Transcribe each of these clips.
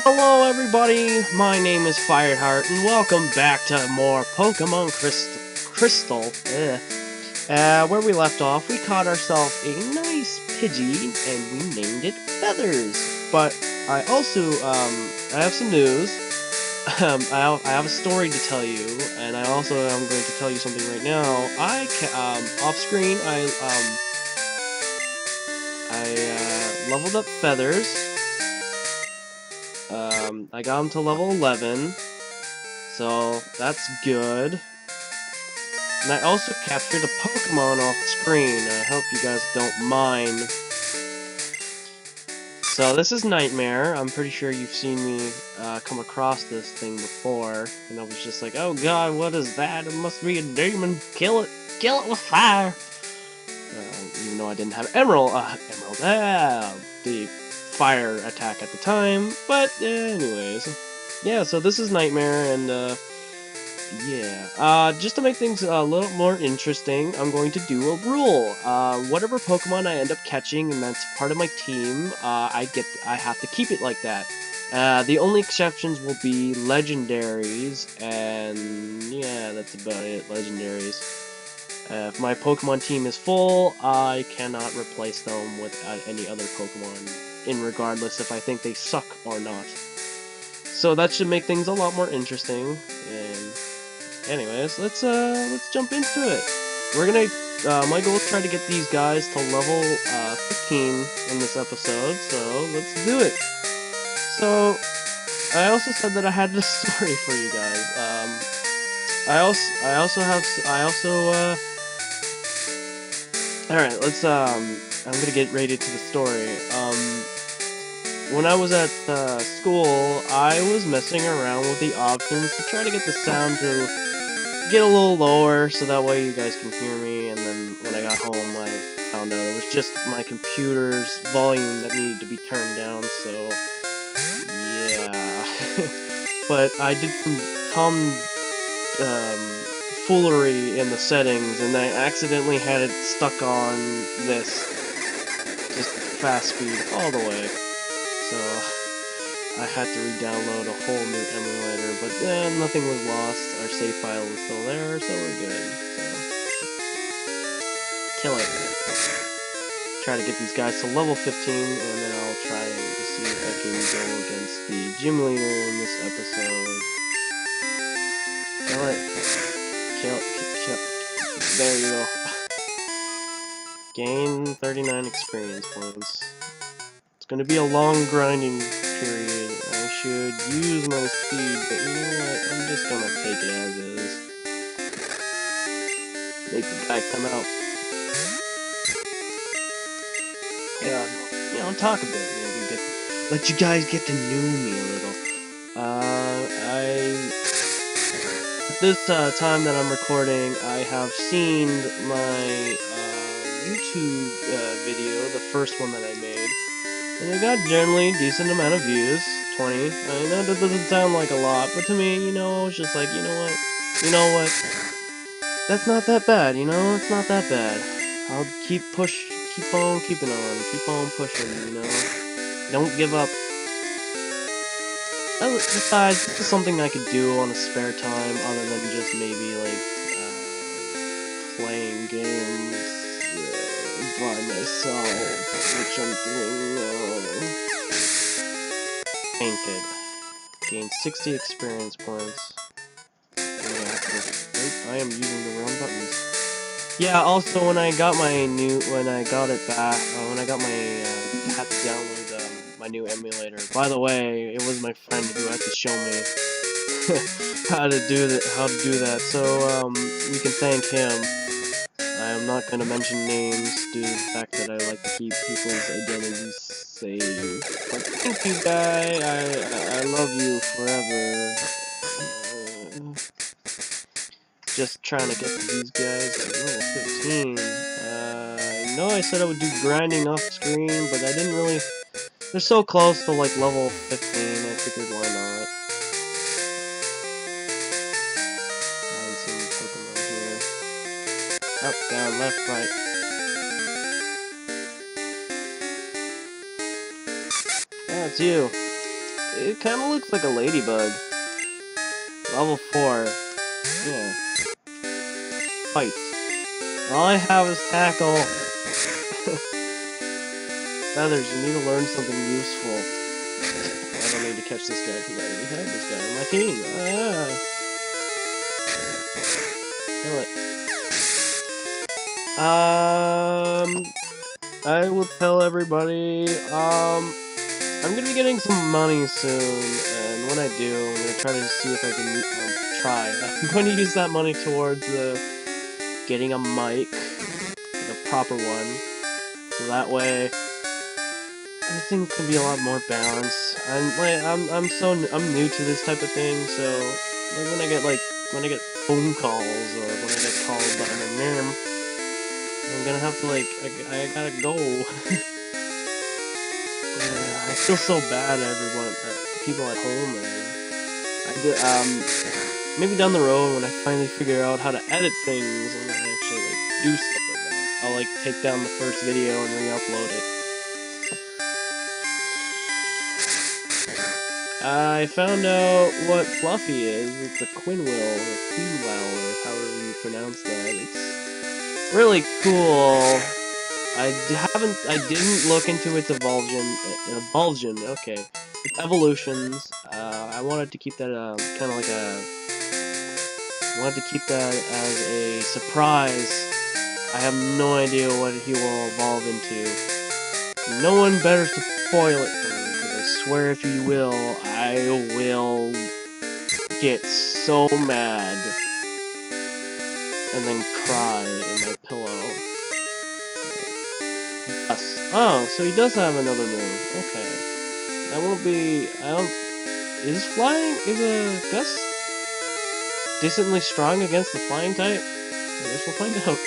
Hello everybody, my name is Hart, and welcome back to more Pokemon Crystal. Where we left off, we caught ourselves a nice Pidgey, and we named it Feathers. But I also, I have some news. I have a story to tell you, and I also am going to tell you something right now. Off screen, I leveled up Feathers. I got him to level 11, so that's good. And I also captured a Pokemon off screen. I hope you guys don't mind. So this is Nightmare. I'm pretty sure you've seen me come across this thing before, and I was just like, "Oh God, what is that? It must be a demon. Kill it! Kill it with fire!" Even though I didn't have the fire attack at the time. But anyways, yeah. So this is Nightmare, and yeah. Just to make things a little more interesting, I'm going to do a rule. Whatever Pokemon I end up catching, and that's part of my team, I have to keep it like that. The only exceptions will be legendaries, and yeah, that's about it. Legendaries. If my Pokemon team is full, I cannot replace them with any other Pokemon, in regardless if I think they suck or not. So that should make things a lot more interesting. And anyways, let's jump into it. We're gonna my goal is try to get these guys to level 15 in this episode. So let's do it. So I also said that I had this story for you guys. I also all right. I'm gonna get right into the story. When I was at school, I was messing around with the options to try to get the sound to get a little lower so that way you guys can hear me. And then when I got home, I found out it was just my computer's volume that needed to be turned down. So yeah, but I did some um, foolery in the settings, and I accidentally had it stuck on this just fast speed all the way. So I had to re-download a whole new emulator, but nothing was lost. Our save file was still there, so we're good. So, kill it. Try to get these guys to level 15, and then I'll try to see if I can go against the gym leader in this episode. Kill it. Kill. There you go. Gain 39 experience points. It's gonna be a long grinding period. I should use my speed, but you know what? I'm just gonna take it as is. Make the guy come out. Yeah, talk a bit. Let you guys get to know me a little. This time that I'm recording, I have seen my YouTube video, the first one that I made. And it got generally decent amount of views, 20. I know that doesn't sound like a lot, but to me, you know, it's just like, you know what, that's not that bad, you know, it's not that bad. I'll keep on keeping on, keep on pushing, you know, don't give up. Besides, this is something I could do on a spare time, other than just maybe, like, playing games by myself, which I'm doing now. Painted. Gain 60 experience points. I am using the wrong buttons. Yeah, also when I got it back, when I got my, had to download my new emulator. By the way, it was my friend who had to show me how to do that. So we can thank him. I am not going to mention names due to the fact that I like to keep people's identities safe. But thank you, guy. I love you forever. Just trying to get to these guys at level 15. I know I said I would do grinding off screen, but I didn't really. They're so close to like level 15. I figured why not. Find some Pokemon here. Up, down, left, right. That's you. It kind of looks like a ladybug. Level 4. Yeah. Fight. All I have is tackle. Feathers, you need to learn something useful. I don't need to catch this guy because I already have this guy on my team. Kill it. I will tell everybody, I'm gonna be getting some money soon, and when I do, I'm gonna try to see if I can, I'm going to use that money towards, getting a mic, like a proper one, so that way, everything can be a lot more balanced. I'm new to this type of thing, so, like, when I get phone calls, or when I get called by my mom, I'm gonna have to, like, I gotta go. I feel so bad, everyone, people at home, and I did, maybe down the road when I finally figure out how to edit things and actually, like, do stuff like that, I'll, like, take down the first video and re-upload it. I found out what Fluffy is. It's a Quinwell, or Queenwell, or however you pronounce that. It's really cool. I didn't look into its evolution, okay. Its evolutions, I wanted to keep that, kind of like I wanted to keep that as a surprise. I have no idea what he will evolve into. No one better spoil it for me, because I swear if you will, I will get so mad and then cry in my pillow. Yes. Oh, so he does have another move. Okay. That won't be... Is a Gus decently strong against the flying type? I guess we'll find out.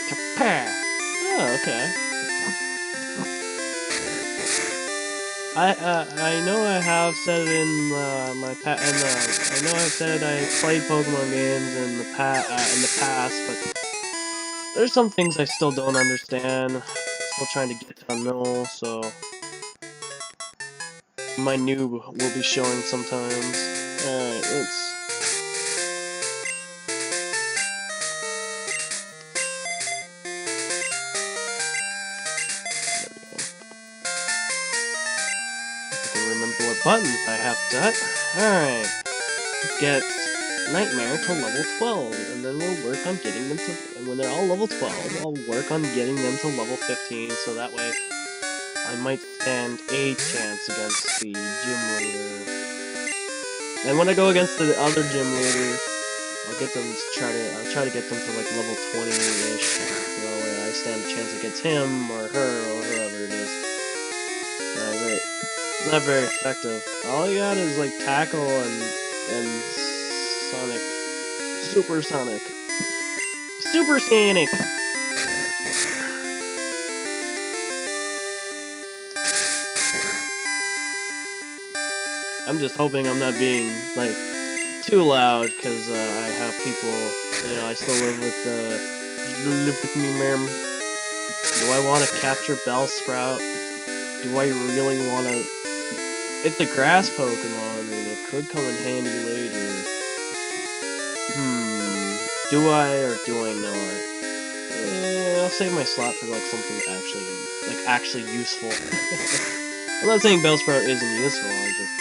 Kapah! Oh, okay. I know I have said it in I know I've said I played Pokemon games in the past, but there's some things I still don't understand. Still trying to get to know, so my noob will be showing sometimes. Alright, let's... I can remember what buttons I have set. Alright. Get Nightmare to level 12, and then we'll work on getting them to... And when they're all level 12, I'll work on getting them to level 15, so that way I might stand a chance against the gym leader. And when I go against the other gym leader, I'll try to get them to like level 20-ish, so that way I stand a chance against him, or her, or whoever it is. It's not very effective. All you got is like tackle and Sonic. Super Sonic. Super Sonic! I'm just hoping I'm not being, like, too loud, because I have people, you know, I still live with me, ma'am. Do I want to capture Bellsprout? Do I really want to... It's a grass Pokemon, and it could come in handy later. Do I, or do I not? I'll save my slot for, like, something actually useful. I'm not saying Bellsprout isn't useful, I'm just,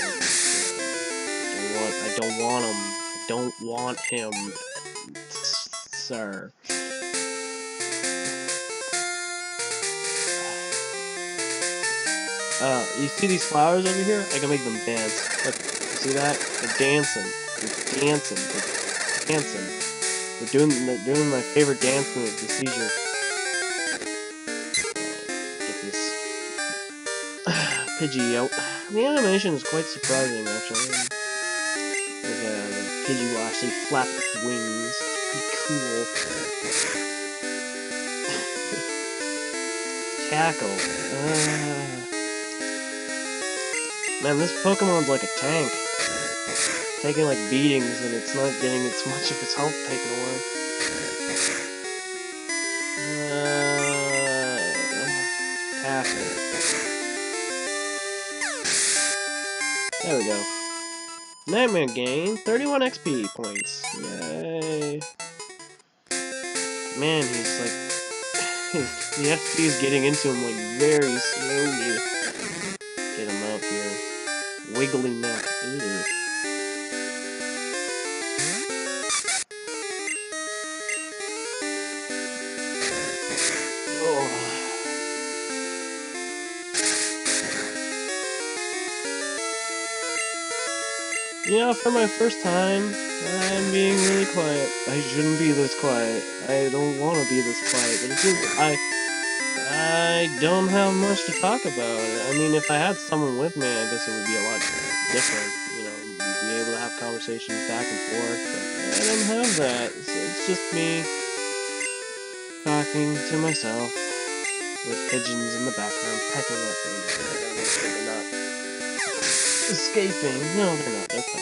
I don't want him. I don't want him, sir. You see these flowers over here? I can make them dance. Look, you see that? They're dancing. They're dancing. They're dancing. They're doing my favorite dance move, the seizure. Get this Pidgey out. The animation is quite surprising, actually. Like, the Pidgey will actually flap its wings. It's pretty cool. Tackle. Man, this Pokemon's like a tank. Taking like beatings and it's not getting as much of its health taken away. Tackle. There we go. Nightmare gain 31 XP points. Yay. Man, he's like... the XP is getting into him like very slowly. Get him out here. Wiggly neck. Ew. Oh. You know, for my first time, I'm being really quiet. I shouldn't be this quiet. I don't want to be this quiet, but it's just, I don't have much to talk about. I mean, if I had someone with me, I guess it would be a lot different. You know, we'd be able to have conversations back and forth, but I don't have that. It's just me talking to myself with pigeons in the background pecking at me. They're not escaping. No, they're not. They're fine.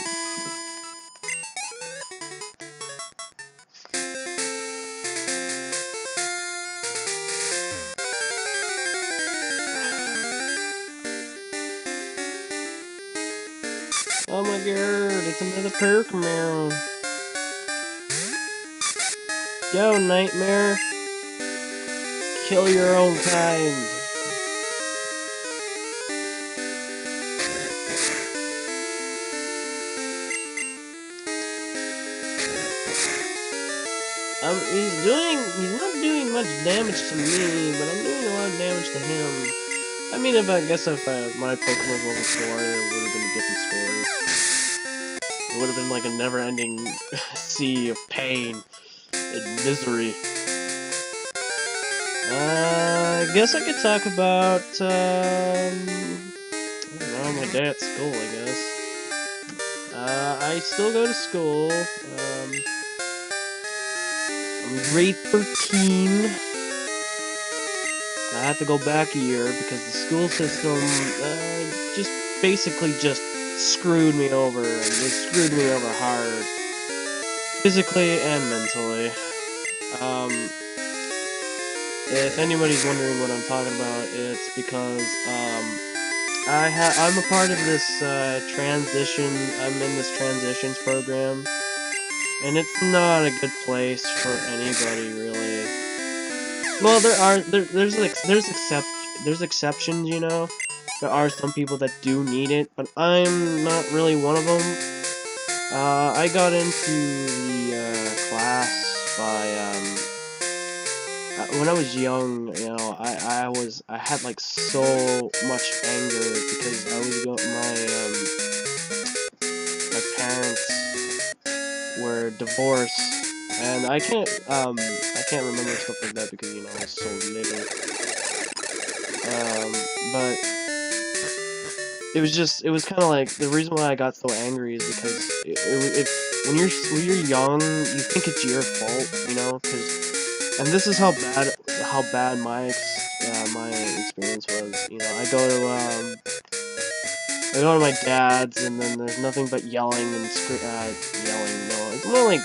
Oh my god, it's another Pokemon. Go, Nightmare. Kill your own kind. He's not doing much damage to me, but I'm doing a lot of damage to him. I mean, if my Pokemon was level 4, it would have been a different story. It would have been like a never-ending sea of pain and misery. I guess I could talk about, I don't know, my day at school, I guess. I still go to school. I'm grade 13. I have to go back a year because the school system just basically just screwed me over, and they screwed me over hard, physically and mentally. If anybody's wondering what I'm talking about, it's because I'm a part of this transition. I'm in this transitions program, and it's not a good place for anybody really. Well, there's exceptions, you know. There are some people that do need it, but I'm not really one of them. I got into the class by when I was young. You know, I had like so much anger because I was my parents were divorced, and I can't remember stuff like that because, you know, I was so little. But it was kind of like, the reason why I got so angry is because when you're young, you think it's your fault, you know, and this is how bad my experience was. You know, I go to my dad's, and then there's nothing but yelling and yelling. No, it's more like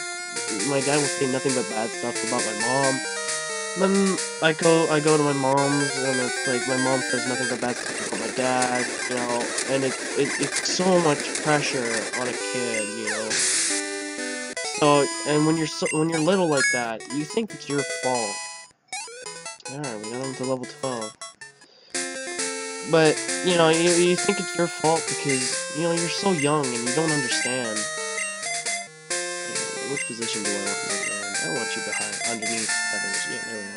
my dad will say nothing but bad stuff about my mom. Then I go to my mom's, and it's like my mom says nothing but bad stuff about my dad, you know, and it's so much pressure on a kid, you know. So, and when you're little like that, you think it's your fault. Alright, we got him to level 12. But, you know, you think it's your fault because, you know, you're so young and you don't understand. Which position do I want you in? I want you behind, underneath others. Yeah, there we go.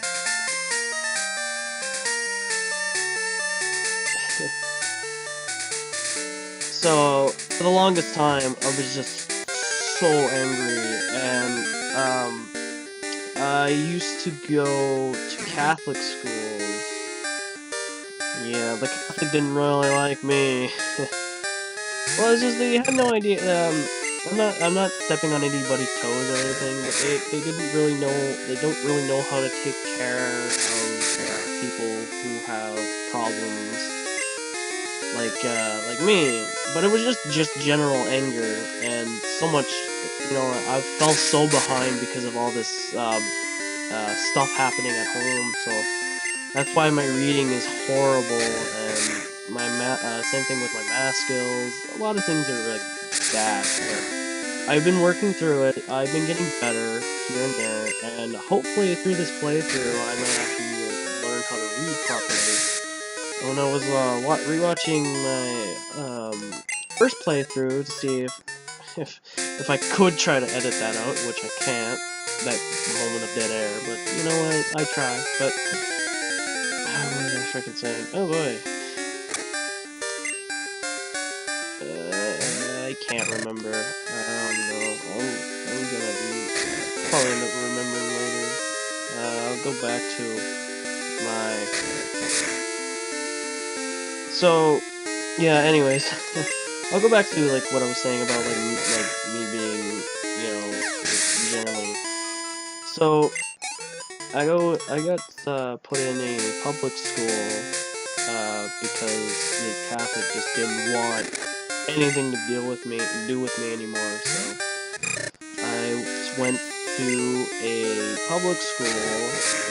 So, for the longest time, I was just so angry, and, I used to go to Catholic schools. Yeah, the Catholic didn't really like me. Well, it's just, they had no idea, I'm not stepping on anybody's toes or anything, but they don't really know how to take care of people who have problems like me. But it was just general anger, and so much, you know, I fell so behind because of all this stuff happening at home, so that's why my reading is horrible, and same thing with my math skills. A lot of things are like that. But I've been working through it. I've been getting better here and there, and hopefully through this playthrough, I might actually like, learn how to read properly. When I was rewatching my first playthrough to see if I could try to edit that out, which I can't, that moment of dead air. But you know what? I try. But what was I freaking saying? Oh boy. I can't remember. No. I'm gonna probably end up remembering later. I'll go back to my. So, yeah. Anyways, I'll go back to like what I was saying about me being, generally. So I got put in a public school because the Catholic just didn't want anything to do with me anymore. So I went to a public school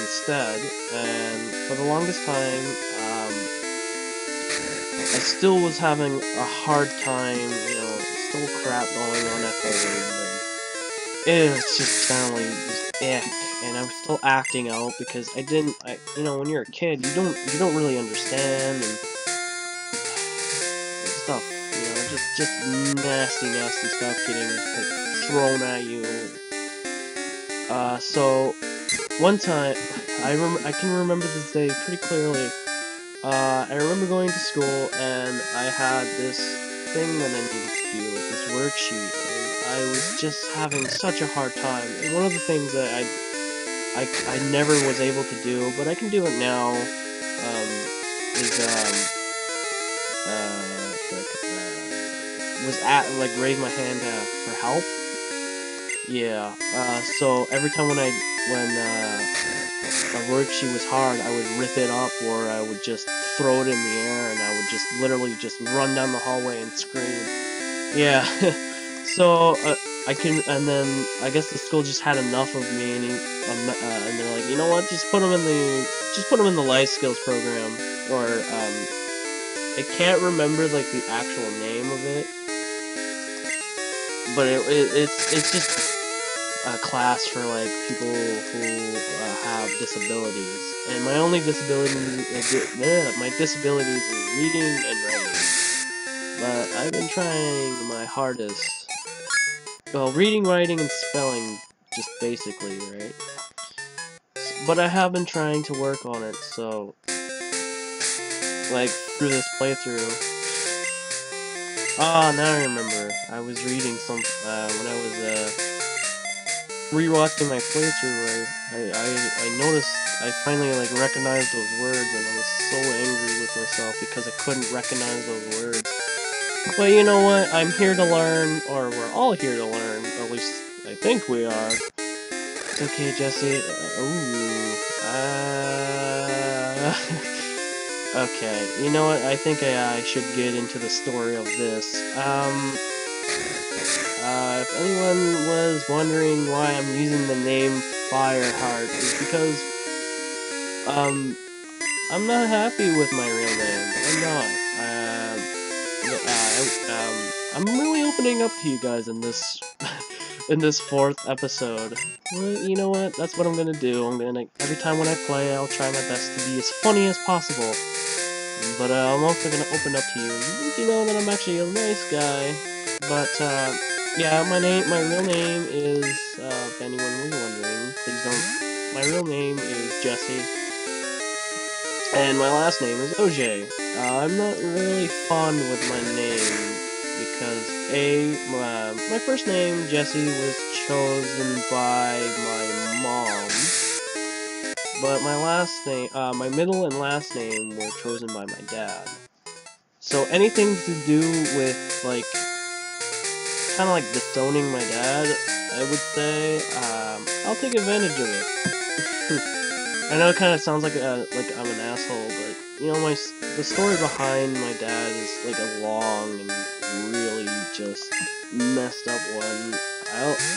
instead, and for the longest time, I still was having a hard time, still crap going on at home, and it's just generally just and I was still acting out because when you're a kid, you don't really understand and stuff, just nasty stuff getting like thrown at you. So one time, I can remember this day pretty clearly. I remember going to school and I had this thing that I needed to do, like this worksheet, and I was just having such a hard time. And one of the things that I never was able to do, but I can do it now, is was at like raise my hand for help. Yeah. So every time when a worksheet was hard, I would rip it up, or I would just throw it in the air, and I would just literally just run down the hallway and scream. Yeah. So and then I guess the school just had enough of me, and they're like, you know what, just put him in the life skills program, or I can't remember like the actual name of it, but it's just a class for like people who have disabilities, and my only my disabilities is reading and writing. But I've been trying my hardest. Well, reading, writing, and spelling, just basically, right? But I have been trying to work on it, so like through this playthrough. Ah, now I remember. I was reading when I was rewatching my playthrough, I noticed I finally like recognized those words, and I was so angry with myself because I couldn't recognize those words. But you know what? I'm here to learn, or we're all here to learn. At least I think we are. It's okay, Jesse. Okay, you know what? I think I should get into the story of this. If anyone was wondering why I'm using the name Fireheart, it's because, I'm not happy with my real name. I'm not. I'm really opening up to you guys in this, in this 4th episode. Well, you know what? That's what I'm gonna do. Every time when I play, I'll try my best to be as funny as possible. But, I'm also gonna open up to you. You know that I'm actually a nice guy. But, yeah, my real name is, if anyone was wondering, please don't, my real name is Jesse, and my last name is OJ. I'm not really fond with my name, because my first name, Jesse, was chosen by my mom, but my middle and last name were chosen by my dad. So anything to do with, like, kind of like disowning my dad, I would say, I'll take advantage of it. I know it kind of sounds like I'm an asshole, but you know, the story behind my dad is like a long and really just messed up one.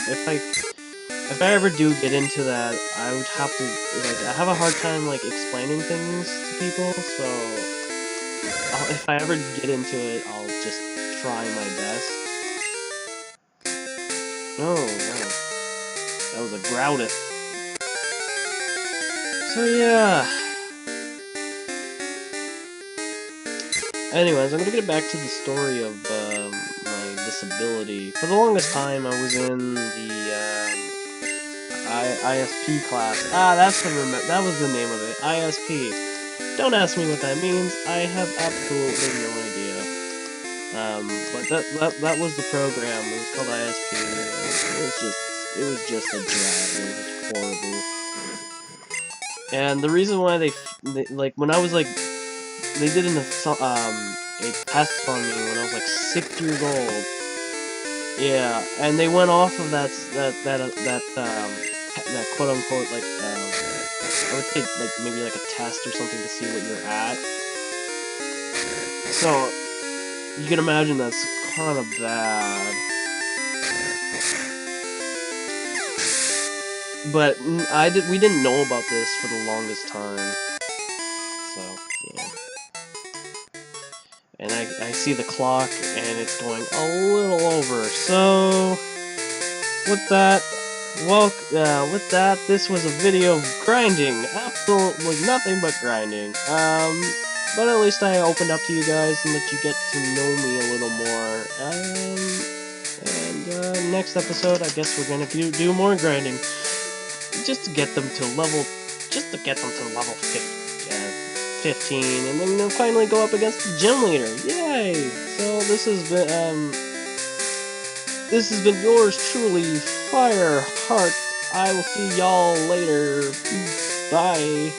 If I ever do get into that, I would have to, like, I have a hard time like explaining things to people, so if I ever get into it, I'll just try my best. Oh, wow. That was a Groudith. So yeah. Anyways, I'm gonna get back to the story of my disability. For the longest time, I was in the ISP class. Ah, that was the name of it. ISP. Don't ask me what that means. I have absolutely no idea. But that was the program. It was called ISP. It was just a drag. It was horrible. And the reason why they like when I was like they did a test on me when I was like 6 years old. Yeah, and they went off of that quote unquote like I would say like maybe like a test or something to see what you're at. So you can imagine that's kind of bad. But we didn't know about this for the longest time. So yeah. And I see the clock and it's going a little over. So with that, this was a video of grinding. Absolutely nothing but grinding. But at least I opened up to you guys and let you get to know me a little more. And next episode, I guess we're gonna do more grinding, just to get them to level, 15, and then they'll finally go up against the gym leader. Yay! So this has been yours truly, Fire Hart. I will see y'all later. Bye.